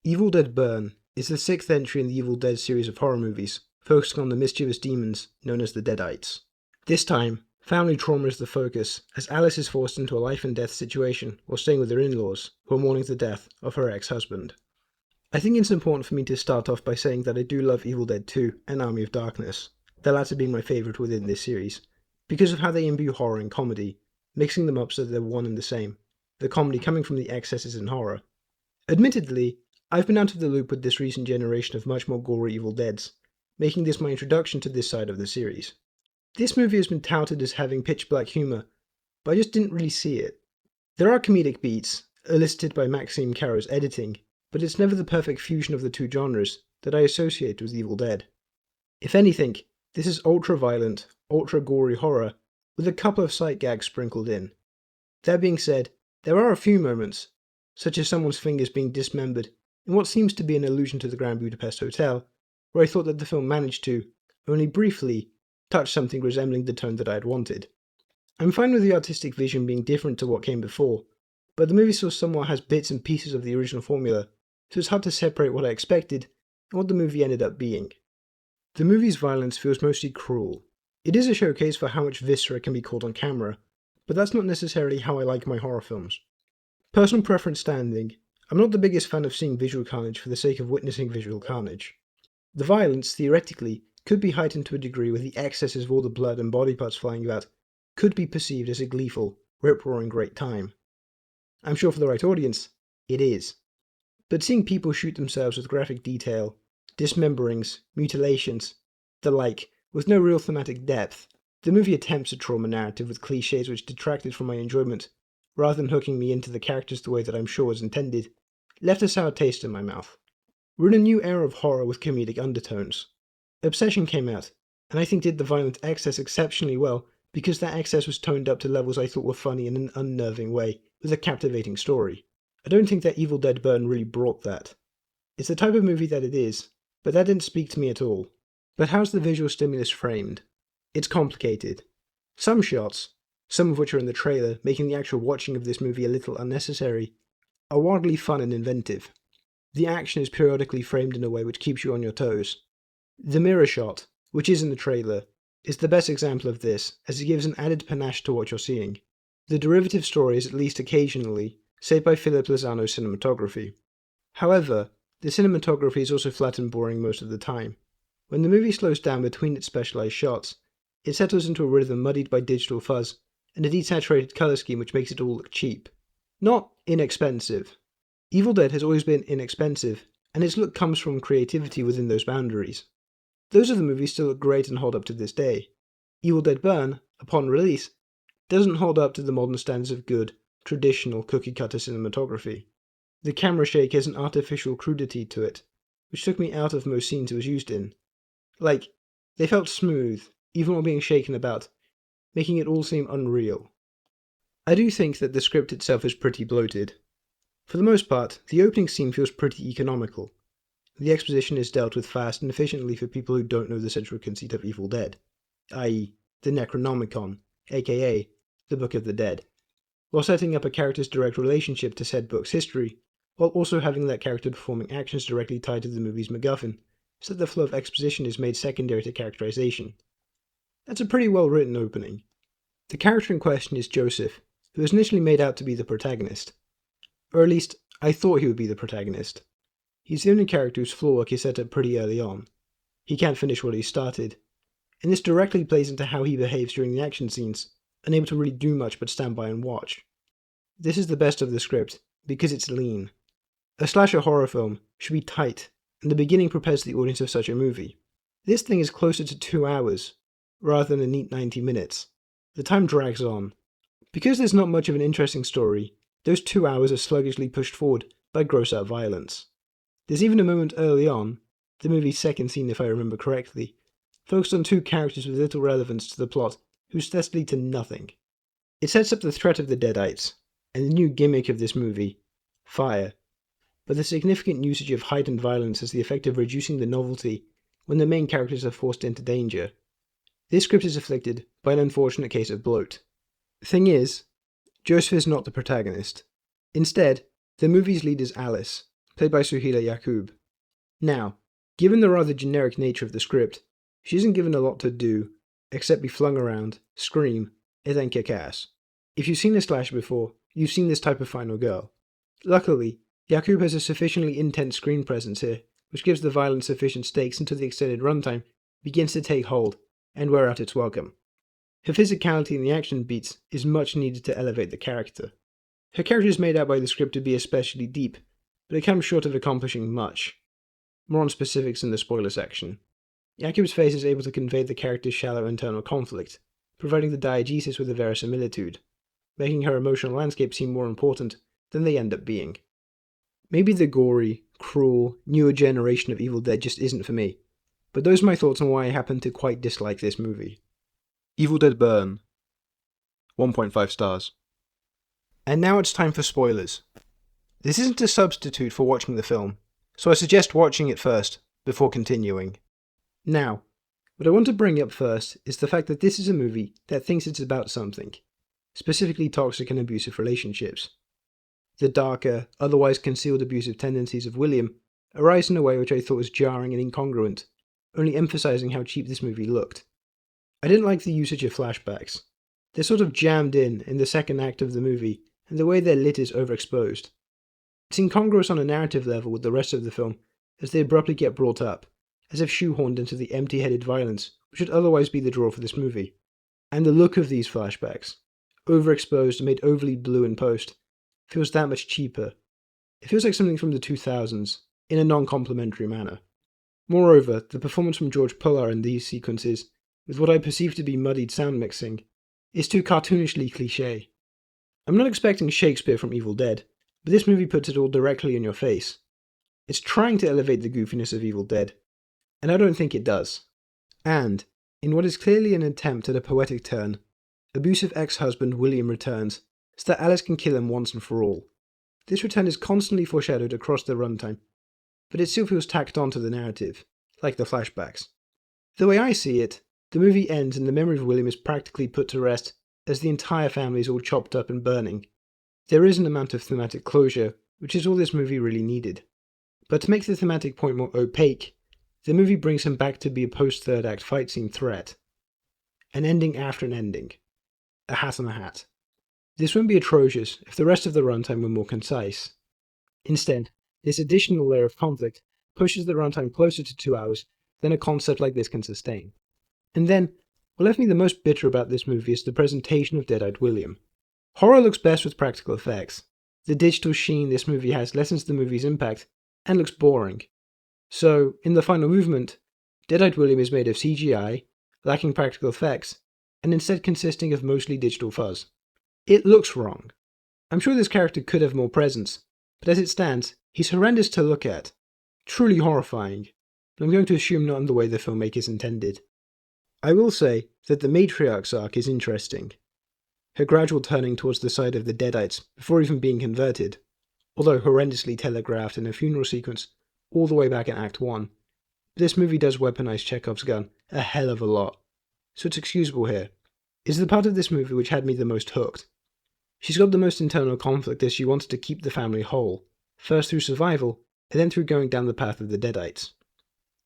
Evil Dead Burn is the sixth entry in the Evil Dead series of horror movies, focusing on the mischievous demons known as the Deadites. This time, family trauma is the focus, as Alice is forced into a life and death situation while staying with her in-laws, who are mourning the death of her ex-husband. I think it's important for me to start off by saying that I do love Evil Dead 2 and Army of Darkness, the latter being my favourite within this series, because of how they imbue horror and comedy, mixing them up so that they're one and the same, the comedy coming from the excesses in horror. Admittedly, I've been out of the loop with this recent generation of much more gory Evil Deads, making this my introduction to this side of the series. This movie has been touted as having pitch-black humour, but I just didn't really see it. There are comedic beats, elicited by Maxime Caro's editing, but it's never the perfect fusion of the two genres that I associate with Evil Dead. If anything, this is ultra-violent, ultra-gory horror, with a couple of sight gags sprinkled in. That being said, there are a few moments, such as someone's fingers being dismembered in what seems to be an allusion to the Grand Budapest Hotel, where I thought that the film managed to, only briefly, touch something resembling the tone that I had wanted. I'm fine with the artistic vision being different to what came before, but the movie still somewhat has bits and pieces of the original formula, so it's hard to separate what I expected and what the movie ended up being. The movie's violence feels mostly cruel. It is a showcase for how much viscera can be caught on camera, but that's not necessarily how I like my horror films. Personal preference standing, I'm not the biggest fan of seeing visual carnage for the sake of witnessing visual carnage. The violence, theoretically, could be heightened to a degree where the excesses of all the blood and body parts flying about could be perceived as a gleeful, rip-roaring great time. I'm sure for the right audience, it is. But seeing people shoot themselves with graphic detail, dismemberings, mutilations, the like, with no real thematic depth, the movie attempts a trauma narrative with cliches which detracted from my enjoyment, rather than hooking me into the characters the way that I'm sure was intended, left a sour taste in my mouth. We're in a new era of horror with comedic undertones. Obsession came out, and I think did the violent excess exceptionally well because that excess was toned up to levels I thought were funny in an unnerving way, with a captivating story. I don't think that Evil Dead Burn really brought that. It's the type of movie that it is, but that didn't speak to me at all. But how's the visual stimulus framed? It's complicated. Some shots, some of which are in the trailer, making the actual watching of this movie a little unnecessary, are wildly fun and inventive. The action is periodically framed in a way which keeps you on your toes. The mirror shot, which is in the trailer, is the best example of this, as it gives an added panache to what you're seeing. The derivative story is at least occasionally saved by Philip Lozano's cinematography. However, the cinematography is also flat and boring most of the time. When the movie slows down between its specialized shots, it settles into a rhythm muddied by digital fuzz and a desaturated color scheme which makes it all look cheap. Not inexpensive. Evil Dead has always been inexpensive, and its look comes from creativity within those boundaries. Those other movies still look great and hold up to this day. Evil Dead Burn, upon release, doesn't hold up to the modern standards of good, traditional cookie-cutter cinematography. The camera shake has an artificial crudity to it, which took me out of most scenes it was used in. Like, they felt smooth, even while being shaken about, making it all seem unreal. I do think that the script itself is pretty bloated. For the most part, the opening scene feels pretty economical. The exposition is dealt with fast and efficiently for people who don't know the central conceit of Evil Dead, i.e., the Necronomicon, aka the Book of the Dead, while setting up a character's direct relationship to said book's history, while also having that character performing actions directly tied to the movie's MacGuffin, so that the flow of exposition is made secondary to characterization. That's a pretty well written opening. The character in question is Joseph, who was initially made out to be the protagonist. Or at least, I thought he would be the protagonist. He's the only character whose floor work is set up pretty early on. He can't finish what he started, and this directly plays into how he behaves during the action scenes, unable to really do much but stand by and watch. This is the best of the script, because it's lean. A slasher horror film should be tight, and the beginning prepares the audience of such a movie. This thing is closer to 2 hours, rather than a neat 90 minutes. The time drags on. Because there's not much of an interesting story, those 2 hours are sluggishly pushed forward by gross-out violence. There's even a moment early on, the movie's second scene if I remember correctly, focused on two characters with little relevance to the plot whose steps lead to nothing. It sets up the threat of the Deadites, and the new gimmick of this movie, fire, but the significant usage of heightened violence has the effect of reducing the novelty when the main characters are forced into danger. This script is afflicted by an unfortunate case of bloat. Thing is, Joseph is not the protagonist. Instead, the movie's lead is Alice, played by Suhila Yakub. Now, given the rather generic nature of the script, she isn't given a lot to do, except be flung around, scream, and then kick ass. If you've seen a slasher before, you've seen this type of final girl. Luckily, Yakub has a sufficiently intense screen presence here, which gives the violence sufficient stakes until the extended runtime begins to take hold and wear out its welcome. Her physicality in the action beats is much needed to elevate the character. Her character is made out by the script to be especially deep, but it comes short of accomplishing much. More on specifics in the spoiler section. Yakub's face is able to convey the character's shallow internal conflict, providing the diegesis with a verisimilitude, making her emotional landscape seem more important than they end up being. Maybe the gory, cruel, newer generation of Evil Dead just isn't for me, but those are my thoughts on why I happen to quite dislike this movie. Evil Dead Burn. 1.5 stars. And now it's time for spoilers. This isn't a substitute for watching the film, so I suggest watching it first, before continuing. Now, what I want to bring up first is the fact that this is a movie that thinks it's about something, specifically toxic and abusive relationships. The darker, otherwise concealed abusive tendencies of William arise in a way which I thought was jarring and incongruent, only emphasizing how cheap this movie looked. I didn't like the usage of flashbacks. They're sort of jammed in the second act of the movie, and the way they're lit is overexposed. It's incongruous on a narrative level with the rest of the film, as they abruptly get brought up, as if shoehorned into the empty-headed violence which would otherwise be the draw for this movie. And the look of these flashbacks, overexposed and made overly blue in post, feels that much cheaper. It feels like something from the 2000s, in a non-complimentary manner. Moreover, the performance from George Puller in these sequences, with what I perceive to be muddied sound mixing, is too cartoonishly cliché. I'm not expecting Shakespeare from Evil Dead, but this movie puts it all directly in your face. It's trying to elevate the goofiness of Evil Dead, and I don't think it does. And, in what is clearly an attempt at a poetic turn, abusive ex-husband William returns, so that Alice can kill him once and for all. This return is constantly foreshadowed across the runtime, but it still feels tacked onto the narrative, like the flashbacks. The way I see it, the movie ends and the memory of William is practically put to rest as the entire family is all chopped up and burning. There is an amount of thematic closure, which is all this movie really needed. But to make the thematic point more opaque, the movie brings him back to be a post-third act fight scene threat. An ending after an ending. A hat on a hat. This wouldn't be atrocious if the rest of the runtime were more concise. Instead, this additional layer of conflict pushes the runtime closer to 2 hours than a concept like this can sustain. And then, what left me the most bitter about this movie is the presentation of Dead-Eyed William. Horror looks best with practical effects. The digital sheen this movie has lessens the movie's impact, and looks boring. So, in the final movement, Dead-Eyed William is made of CGI, lacking practical effects, and instead consisting of mostly digital fuzz. It looks wrong. I'm sure this character could have more presence, but as it stands, he's horrendous to look at. Truly horrifying, but I'm going to assume not in the way the filmmakers intended. I will say that the matriarch's arc is interesting. Her gradual turning towards the side of the Deadites before even being converted, although horrendously telegraphed in a funeral sequence all the way back in Act 1. This movie does weaponize Chekhov's gun a hell of a lot, so it's excusable here. It's the part of this movie which had me the most hooked. She's got the most internal conflict as she wanted to keep the family whole, first through survival, and then through going down the path of the Deadites.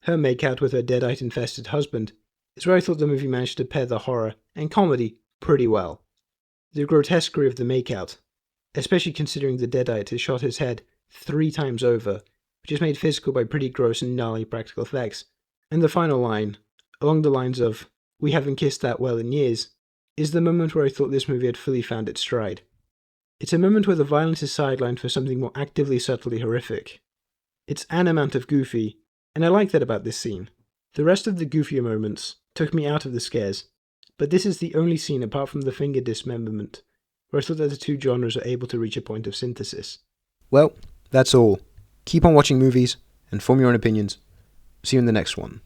Her makeout with her Deadite-infested husband is where I thought the movie managed to pair the horror and comedy pretty well. The grotesquerie of the makeout, especially considering the Deadite has shot his head 3 times over, which is made physical by pretty gross and gnarly practical effects, and the final line, along the lines of, "We haven't kissed that well in years," is the moment where I thought this movie had fully found its stride. It's a moment where the violence is sidelined for something more actively subtly horrific. It's an amount of goofy, and I like that about this scene. The rest of the goofier moments took me out of the scares, but this is the only scene apart from the finger dismemberment where I thought that the two genres are able to reach a point of synthesis. Well, that's all. Keep on watching movies and form your own opinions. See you in the next one.